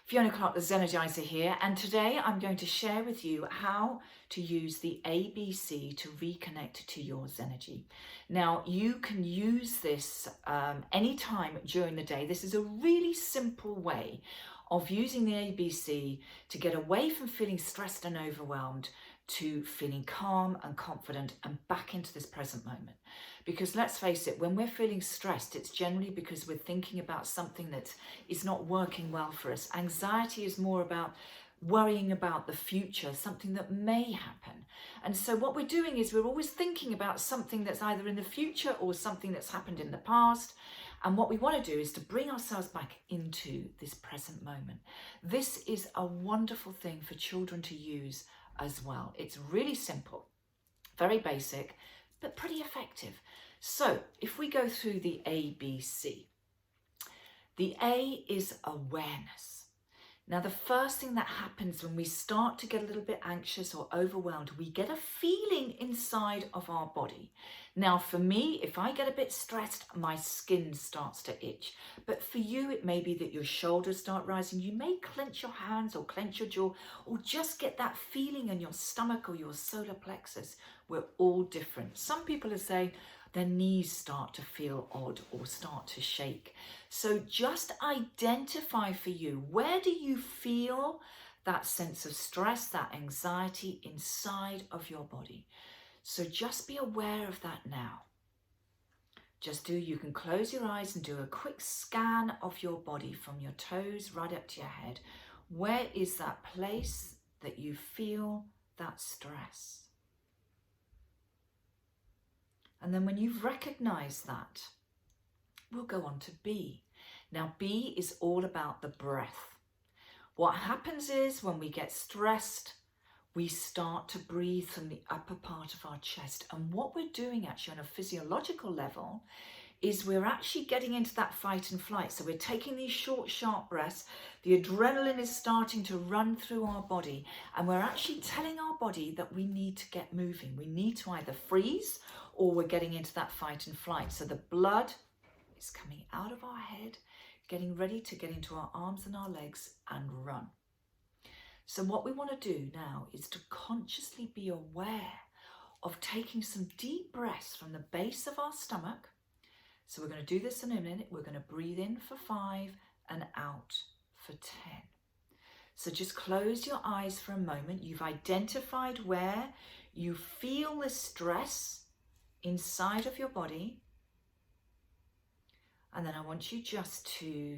Fiona Clark, the Zenergizer here, and today I'm going to share with you how to use the ABC to reconnect to your Zenergy. Now, you can use this anytime during the day. This is a really simple way of using the ABC to get away from feeling stressed and overwhelmed to feeling calm and confident and back into this present moment. Because let's face it, when we're feeling stressed, it's generally because we're thinking about something that is not working well for us. Anxiety is more about worrying about the future, something that may happen. And so what we're doing is we're always thinking about something that's either in the future or something that's happened in the past. And what we want to do is to bring ourselves back into this present moment. This is a wonderful thing for children to use as well. It's really simple, very basic, but pretty effective. So if we go through the ABC, the A is awareness. Now, the first thing that happens when we start to get a little bit anxious or overwhelmed, we get a feeling inside of our body. Now, for me, if I get a bit stressed, my skin starts to itch. But for you, it may be that your shoulders start rising. You may clench your hands or clench your jaw, or just get that feeling in your stomach or your solar plexus. We're all different. Some people are saying their knees start to feel odd or start to shake. So just identify for you, where do you feel that sense of stress, that anxiety inside of your body? So just be aware of that now. You can close your eyes and do a quick scan of your body from your toes right up to your head. Where is that place that you feel that stress? And then when you've recognized that, we'll go on to B. Now, B is all about the breath. What happens is when we get stressed, we start to breathe from the upper part of our chest. And what we're doing actually on a physiological level is we're actually getting into that fight and flight. So we're taking these short, sharp breaths. The adrenaline is starting to run through our body. And we're actually telling our body that we need to get moving. We need to either freeze or we're getting into that fight and flight. So the blood is coming out of our head, getting ready to get into our arms and our legs and run. So what we want to do now is to consciously be aware of taking some deep breaths from the base of our stomach. So we're going to do this in a minute. We're going to breathe in for 5 and out for 10. So just close your eyes for a moment. You've identified where you feel the stress inside of your body. And then I want you just to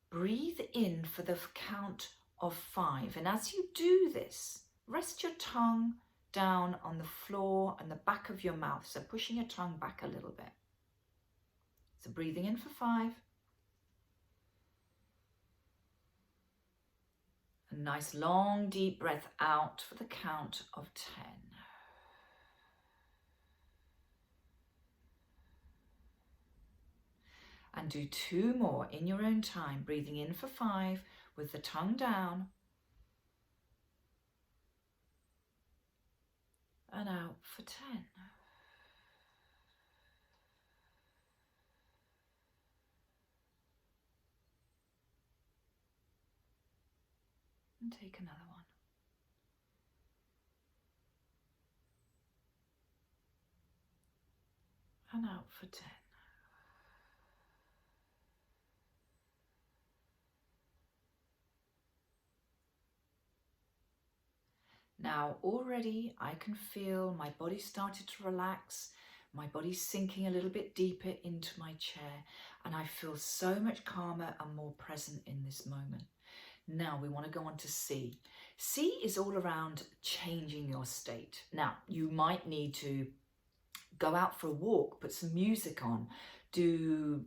breathe in for the count of 5. And as you do this, rest your tongue down on the floor and the back of your mouth. So pushing your tongue back a little bit. So breathing in for 5. A nice long deep breath out for the count of 10. And do 2 more in your own time, breathing in for 5 with the tongue down and out for 10. And take another one. And out for 10. Now already I can feel my body started to relax, my body's sinking a little bit deeper into my chair, and I feel so much calmer and more present in this moment. Now we want to go on to C. C is all around changing your state. Now you might need to go out for a walk, put some music on, do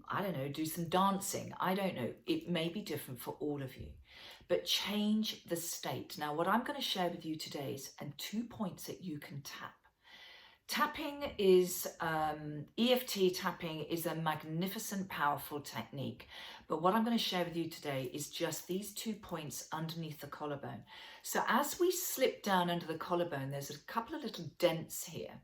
some dancing. I don't know. It may be different for all of you. But change the state. Now, what I'm going to share with you today is 2 points that you can tap. Tapping is, EFT tapping is a magnificent, powerful technique. But what I'm going to share with you today is just these 2 points underneath the collarbone. So as we slip down under the collarbone, there's a couple of little dents here.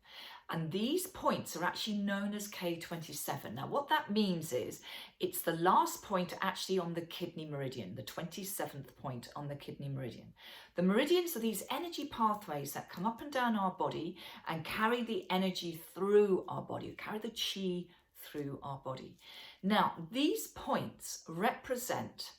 And these points are actually known as K27. Now, what that means is it's the last point actually on the kidney meridian, the 27th point on the kidney meridian. The meridians are these energy pathways that come up and down our body and carry the energy through our body, carry the chi through our body. Now, these points represent,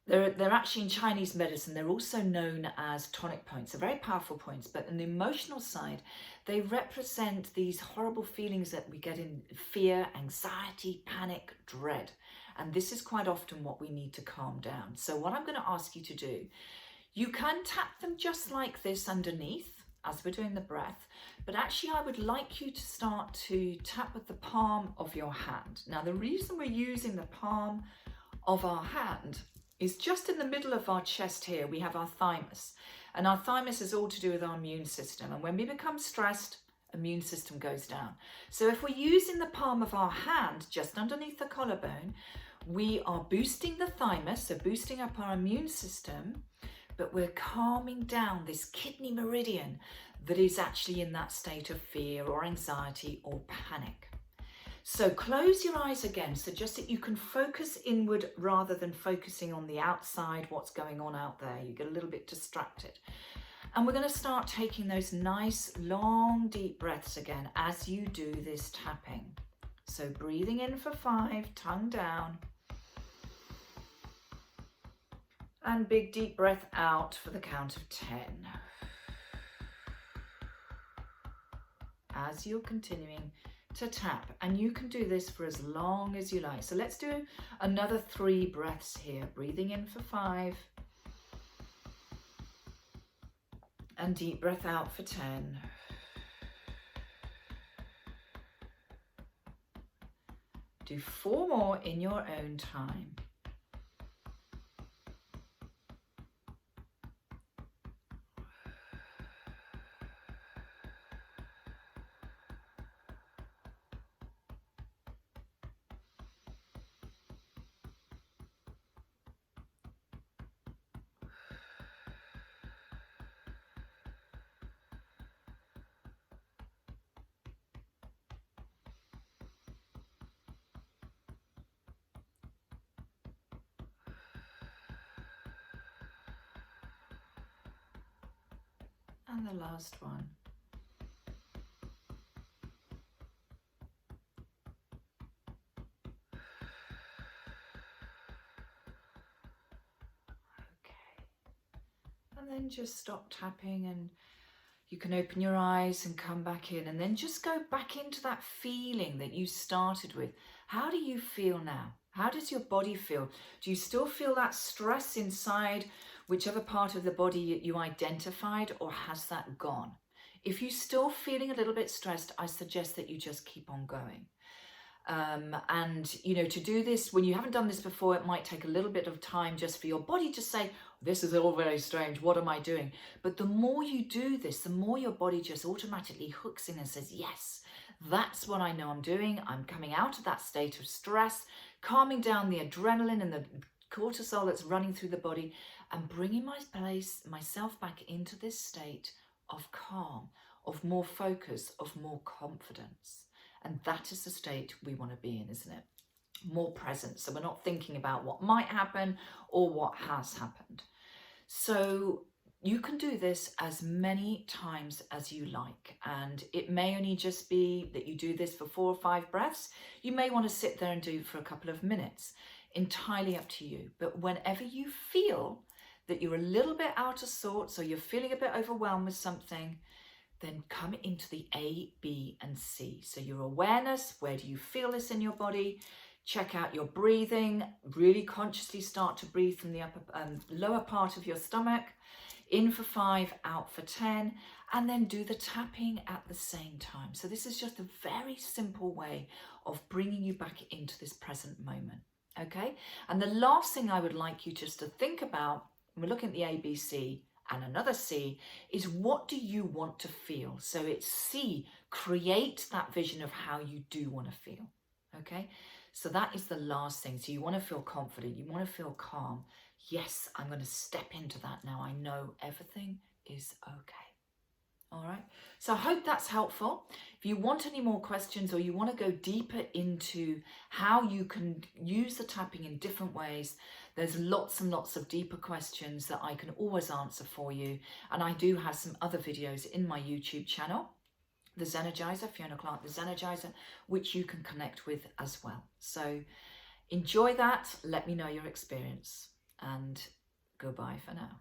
they're actually in Chinese medicine, they're also known as tonic points. They're very powerful points, but on the emotional side, they represent these horrible feelings that we get in fear, anxiety, panic, dread. And this is quite often what we need to calm down. So what I'm going to ask you to do, you can tap them just like this underneath as we're doing the breath, but actually I would like you to start to tap with the palm of your hand. Now, the reason we're using the palm of our hand is just in the middle of our chest here, we have our thymus. And our thymus is all to do with our immune system. And when we become stressed, immune system goes down. So if we're using the palm of our hand just underneath the collarbone, we are boosting the thymus, so boosting up our immune system, but we're calming down this kidney meridian that is actually in that state of fear or anxiety or panic. So close your eyes again, so just that you can focus inward rather than focusing on the outside, what's going on out there. You get a little bit distracted. And we're going to start taking those nice, long, deep breaths again as you do this tapping. So breathing in for 5, tongue down. And big, deep breath out for the count of 10. As you're continuing to tap, and you can do this for as long as you like. So let's do another 3 breaths here. Breathing in for 5 and deep breath out for 10. Do 4 more in your own time. And the last one. Okay. And then just stop tapping, and you can open your eyes and come back in, and then just go back into that feeling that you started with. How do you feel now? How does your body feel? Do you still feel that stress inside whichever part of the body you identified, or has that gone? If you're still feeling a little bit stressed, I suggest that you just keep on going. And, you know, to do this, when you haven't done this before, it might take a little bit of time just for your body to say, this is all very strange, what am I doing? But the more you do this, the more your body just automatically hooks in and says, yes, that's what I know I'm doing. I'm coming out of that state of stress, calming down the adrenaline and the cortisol that's running through the body, and bringing myself back into this state of calm, of more focus, of more confidence. And that is the state we want to be in, isn't it? More present. So we're not thinking about what might happen or what has happened. So you can do this as many times as you like. And it may only just be that you do this for 4 or 5 breaths. You may want to sit there and do it for a couple of minutes. Entirely up to you. But whenever you feel that you're a little bit out of sorts, or you're feeling a bit overwhelmed with something, then come into the A, B, and C. So your awareness, where do you feel this in your body? Check out your breathing. Really consciously start to breathe from the upper lower part of your stomach. In for 5, out for 10, and then do the tapping at the same time. So this is just a very simple way of bringing you back into this present moment. Okay? And the last thing I would like you just to think about, we're looking at the A, B, C, and another C, is what do you want to feel? So it's C, create that vision of how you do want to feel. Okay? So that is the last thing. So you want to feel confident, you want to feel calm. Yes, I'm going to step into that now. I know everything is okay. All right, so I hope that's helpful. If you want any more questions or you want to go deeper into how you can use the tapping in different ways, there's lots and lots of deeper questions that I can always answer for you. And I do have some other videos in my YouTube channel, The Zenergizer, Fiona Clark, The Zenergizer, which you can connect with as well. So enjoy that. Let me know your experience, and goodbye for now.